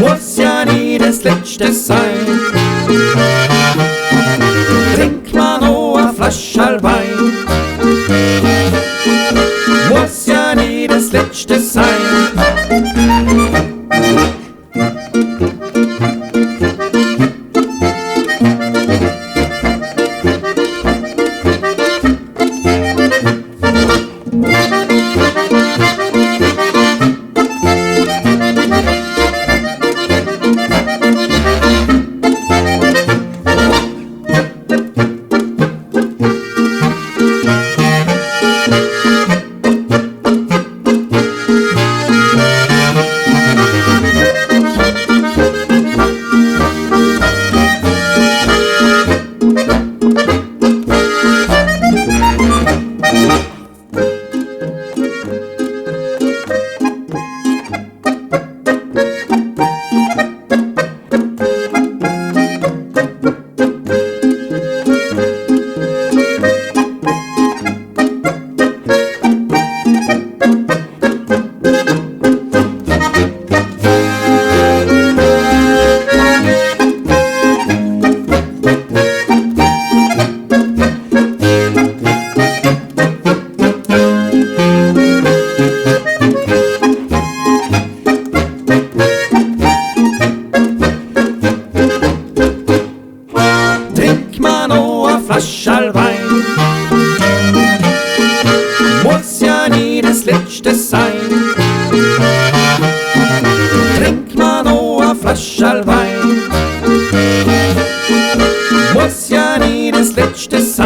muss ja nie das letzte sein. Trink mal noch a Flascherl Wein, muss ja nie das letzte sein. Trink mal noch a Flascherl Wein, muss ja nie das letzte sein. Trink mal noch a Flascherl Wein, muss ja nie das letzte sein.